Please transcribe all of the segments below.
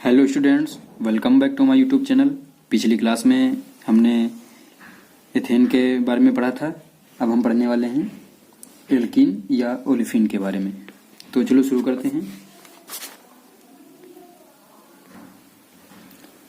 Hello students, welcome back to my YouTube channel. पिछली class में हमने एथेन के बारे में पढ़ा था। अब हम पढ़ने वाले हैं एल्कीन या ओलेफिन के बारे में। तो चलो शुरू करते हैं।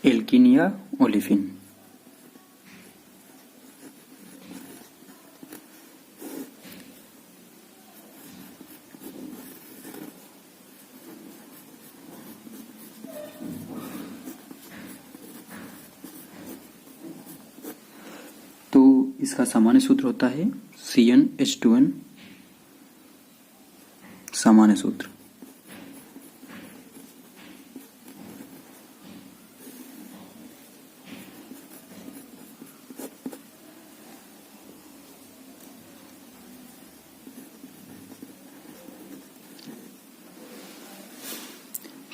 एल्कीन या ओलेफिन। तो इसका सामान्य सूत्र होता है CnH2n। सामान्य सूत्र।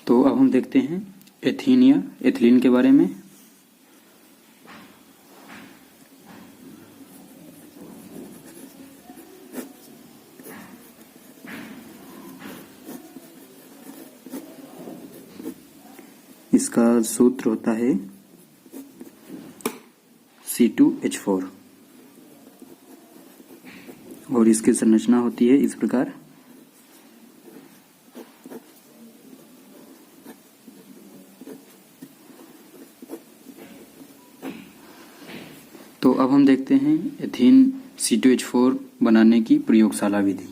तो अब हम देखते हैं एथीन या एथिलीन के बारे में। इसका सूत्र होता है C2H4 और इसकी संरचना होती है इस प्रकार। तो अब हम देखते हैं एथीन C2H4 बनाने की प्रयोगशाला विधि।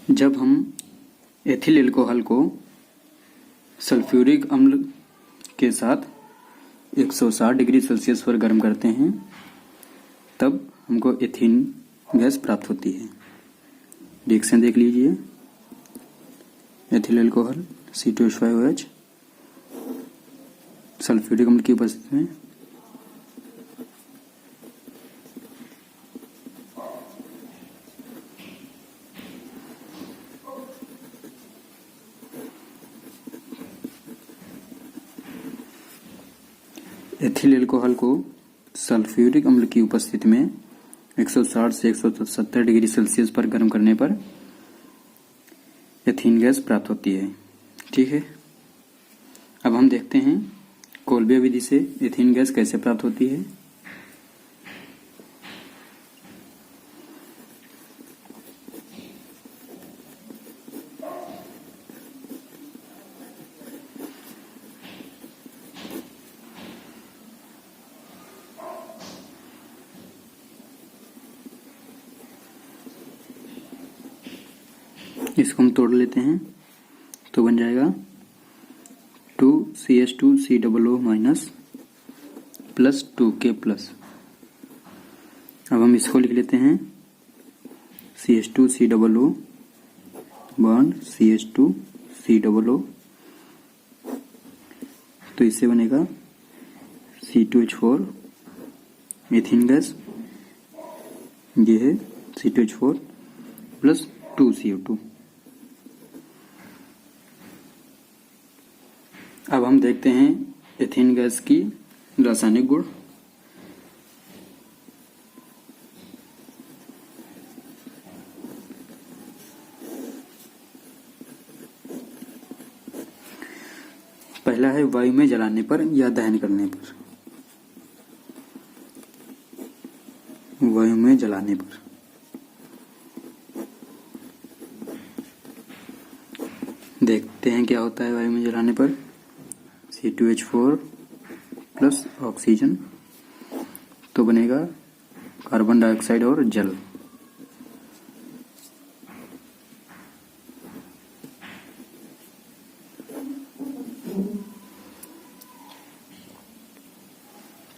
जब हम एथिल एल्कोहल को सल्फ्यूरिक अम्ल के साथ 160 डिग्री सेल्सियस पर गर्म करते हैं तब हमको एथीन गैस प्राप्त होती है। रिएक्शन देख लीजिए। एथिल एल्कोहल C2H5OH सल्फ्यूरिक अम्ल की उपस्थिति में एथिल एल्कोहल को सल्फ्यूरिक अम्ल की उपस्थिति में 160 से 170 डिग्री सेल्सियस पर गर्म करने पर एथीन गैस प्राप्त होती है। ठीक है, अब हम देखते हैं कोल्बे विधि से एथीन गैस कैसे प्राप्त होती है। इसको हम तोड़ लेते हैं तो बन जाएगा 2CH2COO minus plus 2K plus. अब हम इसको लिख लेते हैं CH2COO बॉन्ड CH2COO। तो इससे बनेगा C2H4 एथीन गैस। ये है C2H4 प्लस 2CO2। अब हम देखते हैं एथीन गैस की रासायनिक गुण। पहला है वायु में जलाने पर या दहन करने पर। वायु में जलाने पर देखते हैं क्या होता है। वायु में जलाने पर C2H4 प्लस ऑक्सीजन तो बनेगा कार्बन डाइऑक्साइड और जल।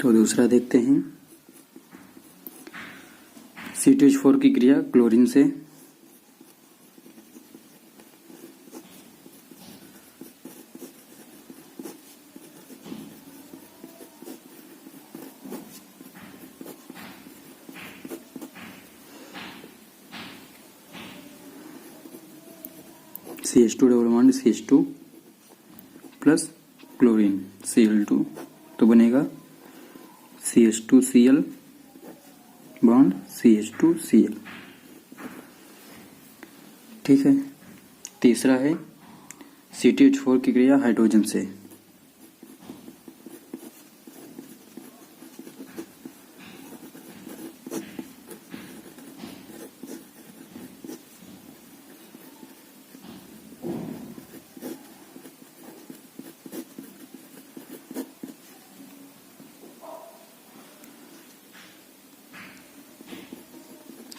तो दूसरा देखते हैं C2H4 की क्रिया क्लोरीन से। CH2 double bond CH2 plus chlorine Cl2, तो बनेगा CH2Cl बॉन्ड CH2Cl। ठीक है। तीसरा है CTH4 की क्रिया हाइड्रोजन से।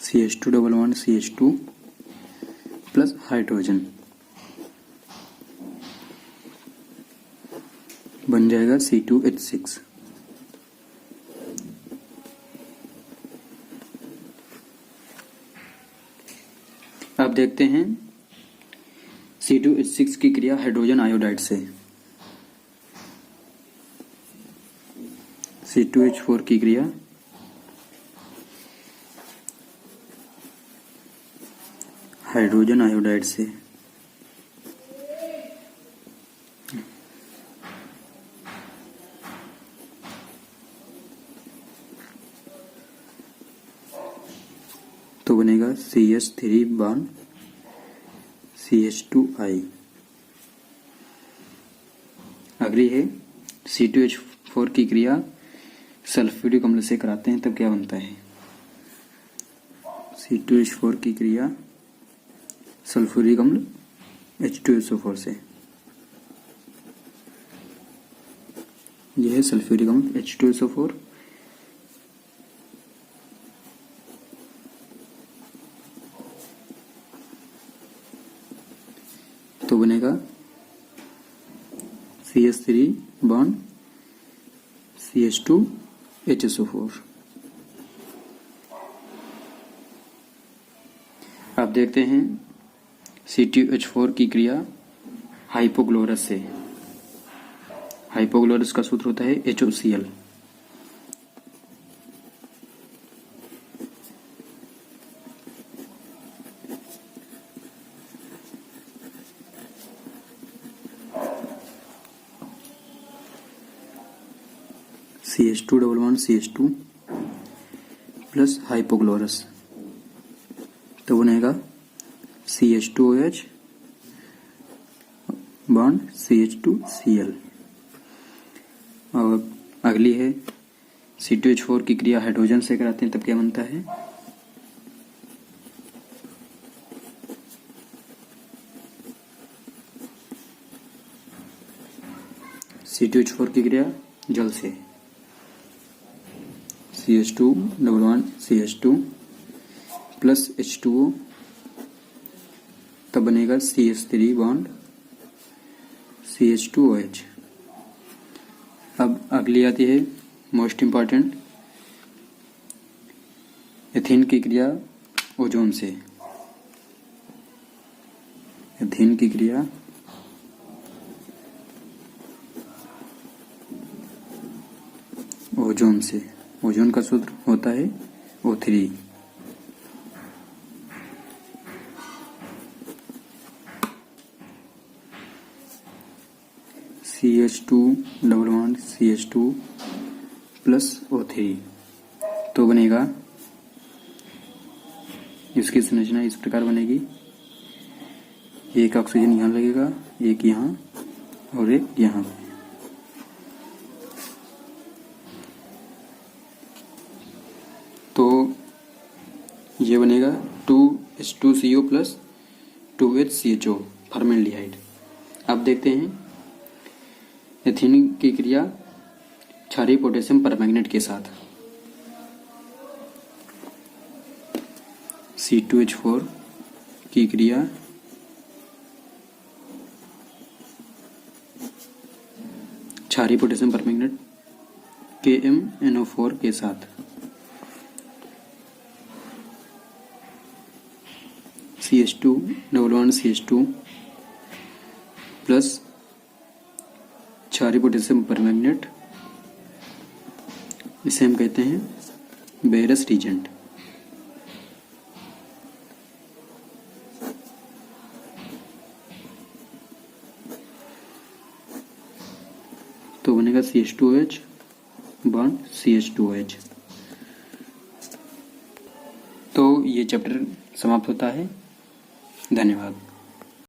CH2 double bond CH2 plus hydrogen बन जाएगा C2H6। अब देखते हैं C2H6 की क्रिया हाइड्रोजन आयोडाइड से। C2H4 की क्रिया हाइड्रोजन आयोडाइड से। तो बनेगा CH3 बॉन्ड CH2I। अगली है C2H4 की क्रिया सल्फ्यूरिक अम्ल से कराते हैं, तब क्या बनता है। C2H4 की क्रिया सल्फ्यूरिक अम्ल H2SO4 से। यह है सल्फ्यूरिक अम्ल H2SO4। तो बनेगा CH3 बॉन्ड CH2HSO4। अब देखते हैं C2H4 की क्रिया हाइपोक्लोरस से। हाइपोक्लोरस का सूत्र होता है HOCl। CH2 double bond CH2 plus hypochlorous, तो बनेगा CH2OH बॉन्ड CH2Cl। और अगली है C2H4 की क्रिया हाइड्रोजन से कराते हैं, तब क्या बनता है। C2H4 की क्रिया जल से। CH2 double bond CH2 plus H2O, तब बनेगा CH3 बॉन्ड CH2OH। अब अगली आती है मोस्ट इम्पॉर्टेंट, एथीन की क्रिया ओजोन से। एथीन की क्रिया ओजोन से। ओजोन का सूत्र होता है O3। CH2 double bond CH2 plus O3, तो बनेगा, इसकी संरचना इस प्रकार बनेगी। एक ऑक्सीजन यहाँ लगेगा, एक यहाँ और एक यहाँ। तो ये बनेगा 2H2CO प्लस 2HCHO फॉर्मेल्डिहाइड। अब देखते हैं एथीन की क्रिया क्षारीय पोटेशियम परमैंगनेट के साथ। C2H4 की क्रिया क्षारीय पोटेशियम परमैंगनेट KMNO4 के साथ। CH2 double bond CH2 plus क्षारीय पोटेशियम परमैंगनेट, इसे हम कहते हैं बेरस रीजेंट। तो बनेगा CH2H बॉन्ड CH2H। तो ये चैप्टर समाप्त होता है। धन्यवाद।